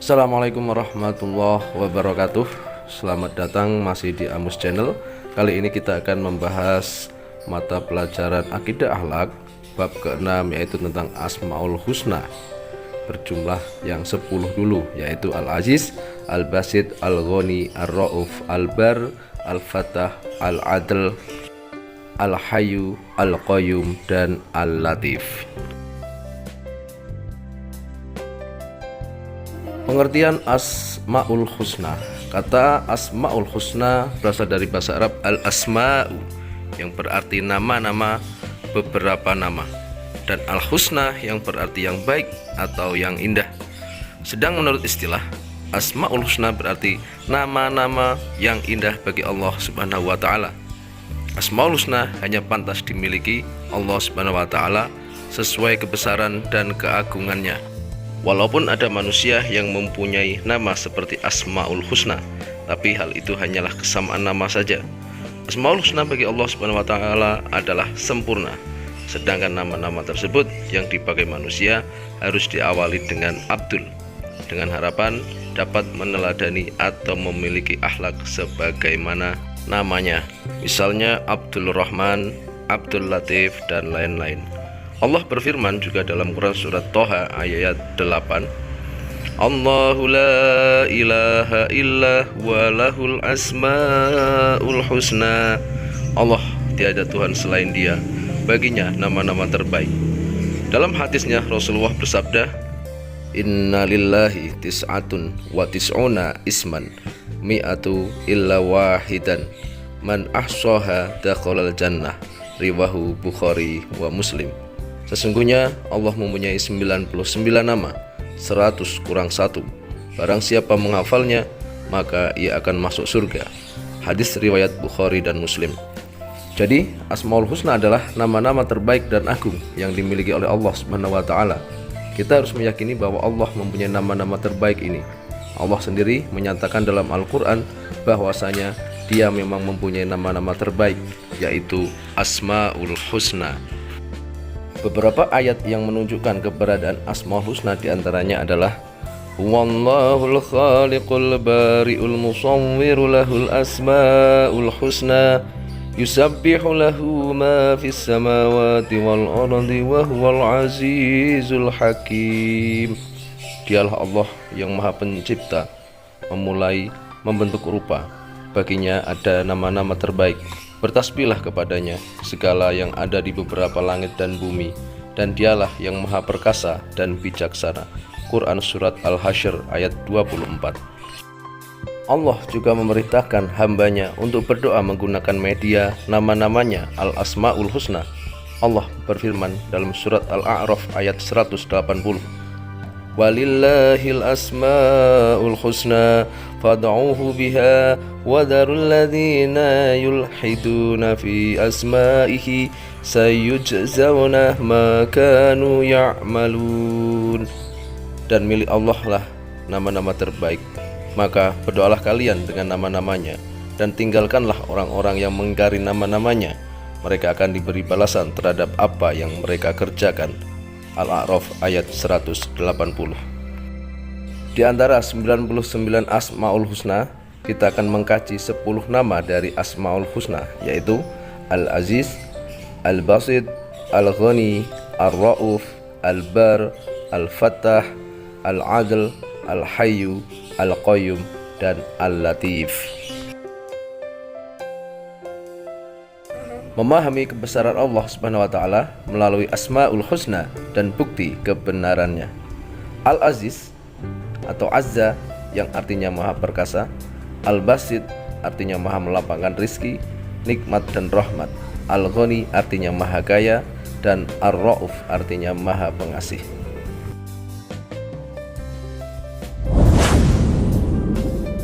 Assalamualaikum warahmatullahi wabarakatuh. Selamat datang masih di Amus Channel. Kali ini kita akan membahas mata pelajaran Akidah Akhlak bab ke-6, yaitu tentang Asmaul Husna, berjumlah yang 10 dulu, yaitu Al-Aziz, Al-Basit, Al-Ghani, Ar-Ra'uf, Al-Bar, Al-Fatah, Al-Adl, Al-Hayyu, Al-Qayyum, dan Al-Latif. Pengertian Asmaul Husna. Kata Asmaul Husna berasal dari bahasa Arab al-asma'u, yang berarti nama-nama, beberapa nama, dan al-husna yang berarti yang baik atau yang indah. Sedang menurut istilah, Asmaul Husna berarti nama-nama yang indah bagi Allah Subhanahu wa taala. Asmaul Husna hanya pantas dimiliki Allah Subhanahu wa taala sesuai kebesaran dan keagungannya. Walaupun ada manusia yang mempunyai nama seperti Asmaul Husna, tapi hal itu hanyalah kesamaan nama saja. Asmaul Husna bagi Allah Subhanahu wa taala adalah sempurna, sedangkan nama-nama tersebut yang dipakai manusia harus diawali dengan Abdul, dengan harapan dapat meneladani atau memiliki akhlak sebagaimana namanya. Misalnya Abdul Rahman, Abdul Latif, dan lain-lain. Allah berfirman juga dalam Quran surat Toha ayat 8, Allahu la ilaha illa wa lahul asmaul husna. Allah tiada Tuhan selain Dia, baginya nama-nama terbaik. Dalam hadisnya Rasulullah bersabda, Inna lillahi tis'atun wa tis'una isman mi'atu illa wahidan man ahsaha dakhalal jannah. Riwahu Bukhari wa Muslim. Sesungguhnya Allah mempunyai 99 nama, 100 kurang 1. Barang siapa menghafalnya, maka ia akan masuk surga. Hadis riwayat Bukhari dan Muslim. Jadi, Asmaul Husna adalah nama-nama terbaik dan agung yang dimiliki oleh Allah Subhanahu wa taala. Kita harus meyakini bahwa Allah mempunyai nama-nama terbaik ini. Allah sendiri menyatakan dalam Al-Qur'an bahwasanya Dia memang mempunyai nama-nama terbaik, yaitu Asmaul Husna. Beberapa ayat yang menunjukkan keberadaan Asmaul Husna diantaranya adalah Wallahul khaliqul bari'ul musawwiru lahul asma'ul husna yusabbihu lahu ma fis samawati wal ardi wa huwal azizul hakim. Dialah Allah yang Maha Pencipta, memulai membentuk rupa. Baginya ada nama-nama terbaik. Bertasbihlah kepadanya segala yang ada di beberapa langit dan bumi, dan Dialah yang Maha Perkasa dan Bijaksana. Quran Surat Al-Hasyr ayat 24. Allah juga memerintahkan hambanya untuk berdoa menggunakan media nama-namanya Al-Asmaul Husna. Allah berfirman dalam Surat Al-A'raf ayat 180, Walillahil asmaul husna fad'uhu biha wa dharul ladzina yulhiduna fi asma'ihi sayujzawna ma kanu ya'malun. Dan milik Allah lah nama-nama terbaik, maka berdoalah kalian dengan nama-namanya, dan tinggalkanlah orang-orang yang mengingkari nama-namanya. Mereka akan diberi balasan terhadap apa yang mereka kerjakan. Al-A'raf ayat 180. Di antara 99 Asmaul Husna, kita akan mengkaji 10 nama dari Asmaul Husna, yaitu Al-Aziz, Al-Basit, Al-Ghani, Ar-Ra'uf, Al-Bar, Al-Fatah, Al-Adl, Al-Hayyu, Al-Qayyum, dan Al-Latif. Memahami kebesaran Allah Subhanahu wa taala melalui Asmaul Husna dan bukti kebenarannya. Al-Aziz atau Azza yang artinya Maha Perkasa, Al-Basit artinya Maha melapangkan rizki, nikmat dan rahmat, Al-Ghani artinya Maha Kaya, dan Ar-Ra'uf artinya Maha Pengasih.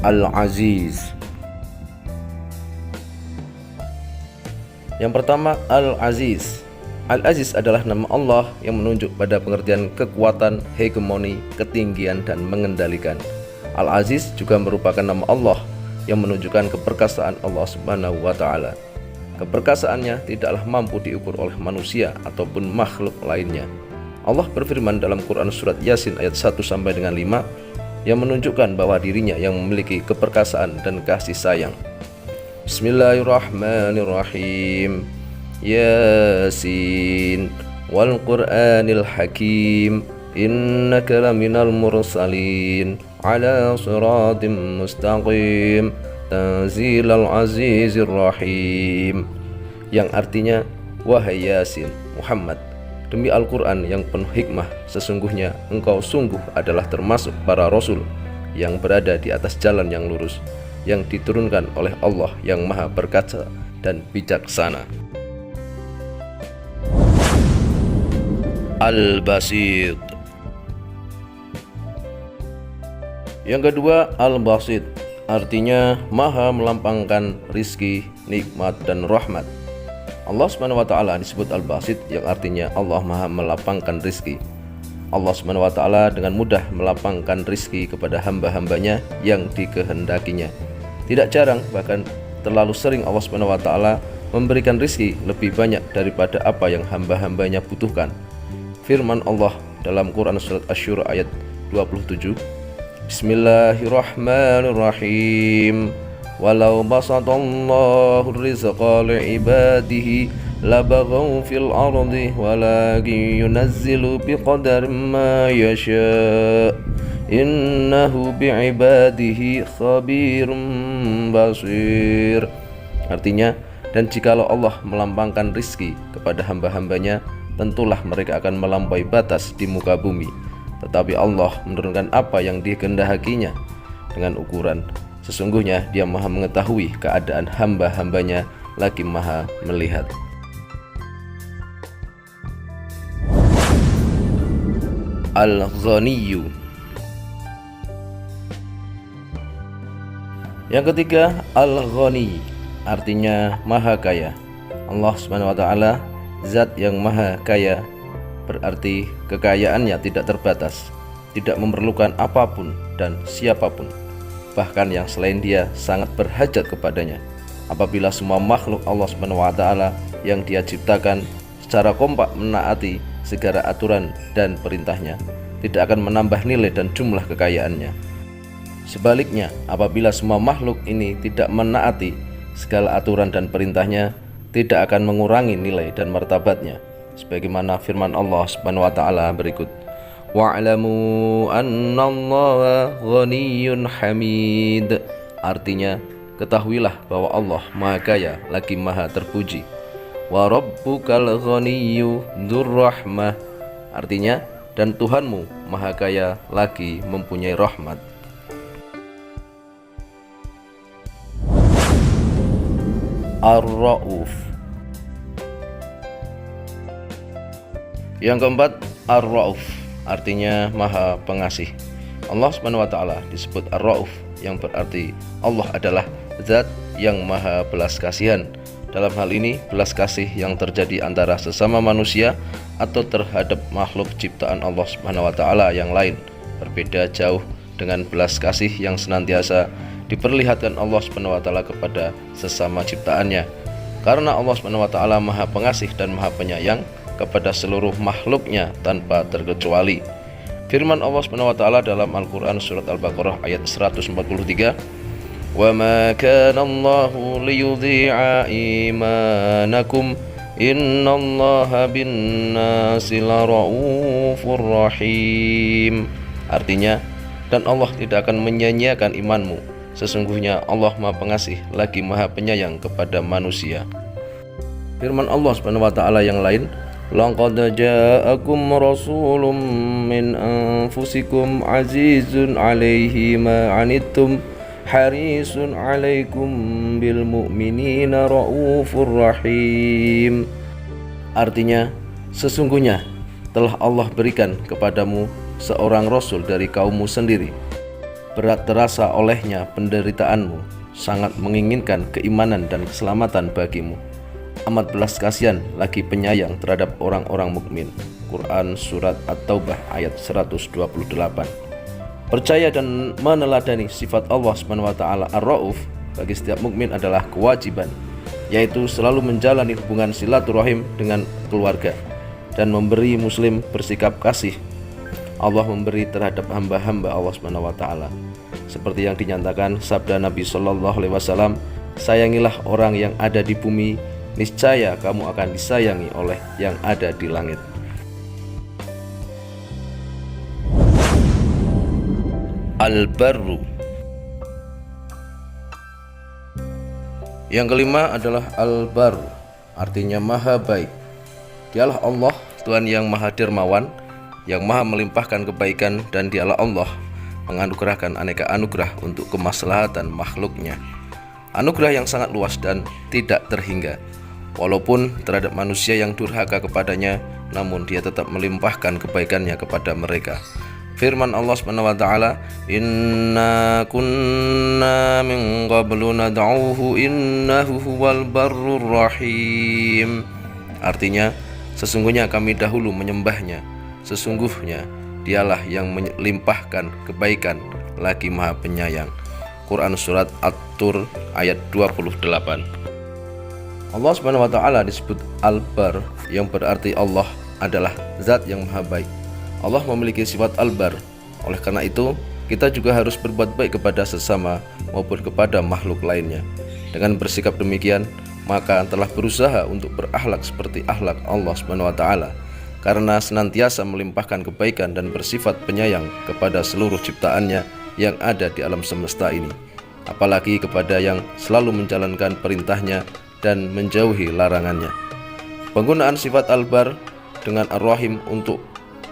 Al-Aziz. Yang pertama, Al-Aziz. Al-Aziz adalah nama Allah yang menunjuk pada pengertian kekuatan, hegemoni, ketinggian, dan mengendalikan. Al-Aziz juga merupakan nama Allah yang menunjukkan keperkasaan Allah Subhanahu wa taala. Keperkasaannya tidaklah mampu diukur oleh manusia ataupun makhluk lainnya. Allah berfirman dalam Quran surat Yasin ayat 1 sampai dengan 5, yang menunjukkan bahwa dirinya yang memiliki keperkasaan dan kasih sayang. Bismillahirrahmanirrahim. Yasin wal Qur'anil Hakim innaka laminal mursalin ala siratim mustaqim tanzilal azizir rahim, yang artinya, wahai Yasin Muhammad, demi Al-Quran yang penuh hikmah, sesungguhnya engkau sungguh adalah termasuk para rasul yang berada di atas jalan yang lurus, yang diturunkan oleh Allah yang maha perkasa dan bijaksana. Al-Basit. Yang kedua, Al-Basit artinya maha melampangkan rizki, nikmat, dan rahmat. Allah Subhanahu wa ta'ala disebut Al-Basit, yang artinya Allah maha melapangkan rizki. Allah Subhanahu wa ta'ala dengan mudah melapangkan rizki kepada hamba-hambanya yang dikehendakinya. Tidak jarang, bahkan terlalu sering Allah Subhanahu wa ta'ala memberikan rizki lebih banyak daripada apa yang hamba-hambanya butuhkan. Firman Allah dalam Quran surat Asy-Syura ayat 27, Bismillahirrahmanirrahim. Walau basatallahu rizqa li'ibadihi labaghaw fil ardi walakin yunazzilu biqadarin ma yasha innahu bi'ibadihi khabirum basir. Artinya, dan jikalau Allah melampangkan rizki kepada hamba-hambanya, tentulah mereka akan melampaui batas di muka bumi. Tetapi Allah menurunkan apa yang dikehendakinya dengan ukuran. Sesungguhnya Dia maha mengetahui keadaan hamba-hambanya, lagi maha melihat. Al-Ghaniyyu. Yang ketiga, Al-Ghani artinya maha kaya. Allah Subhanahu wa ta'ala zat yang maha kaya, berarti kekayaannya tidak terbatas, tidak memerlukan apapun dan siapapun, bahkan yang selain Dia sangat berhajat kepadanya. Apabila semua makhluk Allah Subhanahu wa ta'ala yang Dia ciptakan secara kompak menaati segala aturan dan perintahnya, tidak akan menambah nilai dan jumlah kekayaannya. Sebaliknya, apabila semua makhluk ini tidak menaati segala aturan dan perintahnya, tidak akan mengurangi nilai dan martabatnya, sebagaimana firman Allah Subhanahu wa ta'ala berikut, wa'lamu annallaha ghaniyyun hamid. Artinya, ketahuilah bahwa Allah maha kaya lagi maha terpuji. Wa rabbukal ghaniyyu dzur rahmah. Artinya, dan Tuhanmu maha kaya lagi mempunyai rahmat. Ar-Ra'uf. Yang keempat, Ar-Ra'uf artinya maha pengasih. Allah Subhanahu wa ta'ala disebut Ar-Ra'uf, yang berarti Allah adalah zat yang maha belas kasihan. Dalam hal ini, belas kasih yang terjadi antara sesama manusia atau terhadap makhluk ciptaan Allah Subhanahu wa ta'ala yang lain berbeda jauh dengan belas kasih yang senantiasa diperlihatkan Allah Subhanahu wa ta'ala kepada sesama ciptaannya. Karena Allah Subhanahu wa ta'ala maha pengasih dan maha penyayang kepada seluruh makhluknya tanpa terkecuali. Firman Allah Subhanahu wa ta'ala dalam Al-Quran surat Al-Baqarah ayat 143, wa ma kana Allahu liyudhi'a imanakum innallaha bin-nasi laraufur rahim. Artinya, dan Allah tidak akan menyia-nyiakan imanmu, sesungguhnya Allah maha pengasih lagi maha penyayang kepada manusia. Firman Allah Subhanahu wa ta'ala yang lain, laqad ja'akum rasulun min anfusikum azizun 'alaihi ma 'anittum harisun 'alaikum bil mu'minina raufur rahim. Artinya, sesungguhnya telah Allah berikan kepadamu seorang rasul dari kaummu sendiri. Berat terasa olehnya penderitaanmu, sangat menginginkan keimanan dan keselamatan bagimu. Amat belas kasihan lagi penyayang terhadap orang-orang mukmin. Quran surat At-Taubah ayat 128. Percaya dan meneladani sifat Allah Subhanahu wa ta'ala Ar-Ra'uf bagi setiap mukmin adalah kewajiban, yaitu selalu menjalani hubungan silaturahim dengan keluarga dan memberi muslim bersikap kasih. Allah memberi terhadap hamba-hamba Allah Subhanahu wa taala. Seperti yang dinyatakan sabda Nabi sallallahu alaihi wasallam, "Sayangilah orang yang ada di bumi, niscaya kamu akan disayangi oleh yang ada di langit." Al-Barru. Yang kelima adalah Al-Barru, artinya maha baik. Dialah Allah, Tuhan yang maha dermawan, yang maha melimpahkan kebaikan, dan dialah Allah menganugerahkan aneka anugerah untuk kemaslahatan makhluknya. Anugerah yang sangat luas dan tidak terhingga. Walaupun terhadap manusia yang durhaka kepadanya, namun dia tetap melimpahkan kebaikannya kepada mereka. Firman Allah Subhanahu wa taala, "Inna kunna min qablu nad'uhu innahu huwal barrur rahim." Artinya, sesungguhnya kami dahulu menyembahnya, sesungguhnya dialah yang melimpahkan kebaikan lagi maha penyayang. Quran surat At-Tur ayat 28. Allah Subhanahu wa taala disebut Al-Bar, yang berarti Allah adalah zat yang maha baik. Allah memiliki sifat Al-Bar. Oleh karena itu, kita juga harus berbuat baik kepada sesama maupun kepada makhluk lainnya. Dengan bersikap demikian, maka telah berusaha untuk berakhlak seperti akhlak Allah Subhanahu wa taala, karena senantiasa melimpahkan kebaikan dan bersifat penyayang kepada seluruh ciptaannya yang ada di alam semesta ini, apalagi kepada yang selalu menjalankan perintahnya dan menjauhi larangannya. Penggunaan sifat Al-Bar dengan Ar-Rahim untuk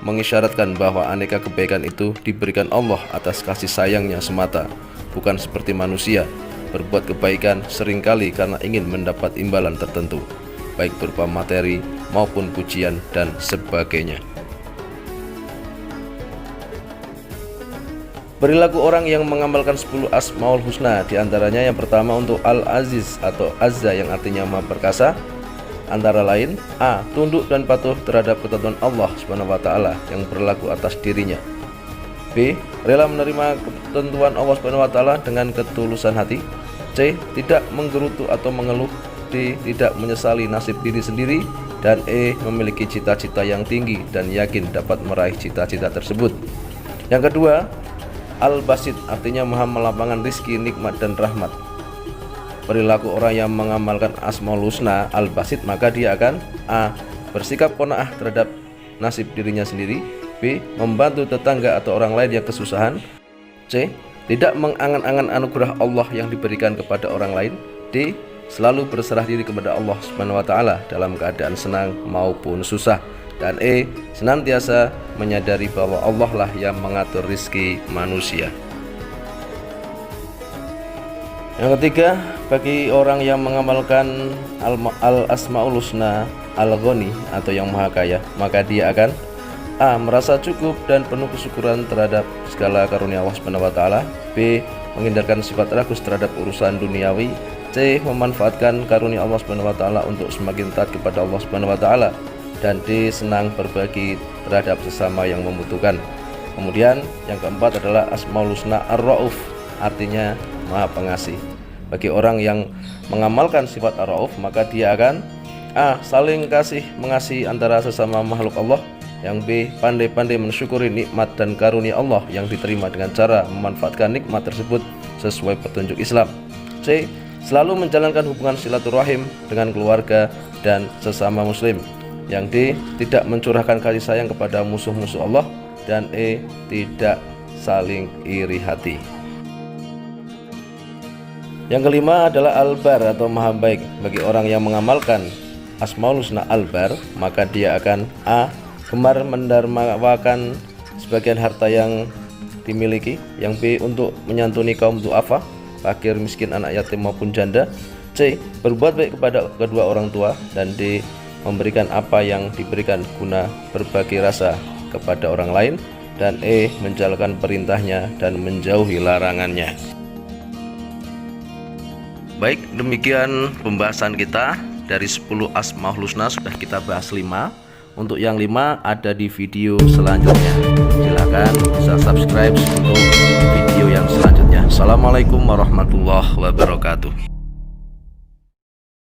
mengisyaratkan bahwa aneka kebaikan itu diberikan Allah atas kasih sayangnya semata, bukan seperti manusia berbuat kebaikan seringkali karena ingin mendapat imbalan tertentu, baik berupa materi maupun pujian dan sebagainya. Perilaku orang yang mengamalkan 10 Asmaul Husna, diantaranya yang pertama untuk Al-Aziz atau Azza yang artinya maha perkasa, antara lain: A. Tunduk dan patuh terhadap ketentuan Allah Subhanahu wa taala yang berlaku atas dirinya. B. Rela menerima ketentuan Allah Subhanahu wa taala dengan ketulusan hati. C. Tidak menggerutu atau mengeluh. D. Tidak menyesali nasib diri sendiri. Dan E. Memiliki cita-cita yang tinggi dan yakin dapat meraih cita-cita tersebut. Yang kedua, Al-Basit, artinya maha melapangkan rizki, nikmat, dan rahmat. Perilaku orang yang mengamalkan Asmaul Husna Al-Basit, maka dia akan: A. Bersikap qanaah terhadap nasib dirinya sendiri. B. Membantu tetangga atau orang lain yang kesusahan. C. Tidak mengangan-angan anugerah Allah yang diberikan kepada orang lain. D. Selalu berserah diri kepada Allah Subhanahu wa taala dalam keadaan senang maupun susah. Dan E. Senantiasa menyadari bahwa Allah lah yang mengatur rizki manusia. Yang ketiga, bagi orang yang mengamalkan Al-Asmaul Husna Al-Ghani atau yang maha kaya, maka dia akan: A. Merasa cukup dan penuh kesyukuran terhadap segala karunia Allah Subhanahu wa taala. B. Menghindarkan sifat rakus terhadap urusan duniawi. C. Memanfaatkan karunia Allah Subhanahu wa taala untuk semakin taat kepada Allah Subhanahu wa taala. Dan D. Senang berbagi terhadap sesama yang membutuhkan. Kemudian yang keempat adalah Asmaul Husna Ar-Rauf, artinya maha pengasih. Bagi orang yang mengamalkan sifat Ar-Rauf, maka dia akan: A. Saling kasih mengasihi antara sesama makhluk Allah. Yang B. Pandai-pandai mensyukuri nikmat dan karunia Allah yang diterima dengan cara memanfaatkan nikmat tersebut sesuai petunjuk Islam. C. Selalu menjalankan hubungan silaturahim dengan keluarga dan sesama muslim. Yang D. Tidak mencurahkan kasih sayang kepada musuh-musuh Allah. Dan E. Tidak saling iri hati. Yang kelima adalah Al-Bar atau maha baik. Bagi orang yang mengamalkan Asmaul Husna Al-Bar, maka dia akan: A. Gemar mendermawakan sebagian harta yang dimiliki. Yang B. Untuk menyantuni kaum du'afa, fakir, miskin, anak yatim maupun janda. C. Berbuat baik kepada kedua orang tua. Dan D. Memberikan apa yang diberikan guna berbagi rasa kepada orang lain. Dan E. Menjalankan perintahnya dan menjauhi larangannya. Baik, demikian pembahasan kita. Dari 10 Asmaul Husna sudah kita bahas 5. Untuk yang 5 ada di video selanjutnya. Silakan bisa subscribe untuk video yang selanjutnya. Assalamualaikum warahmatullahi wabarakatuh.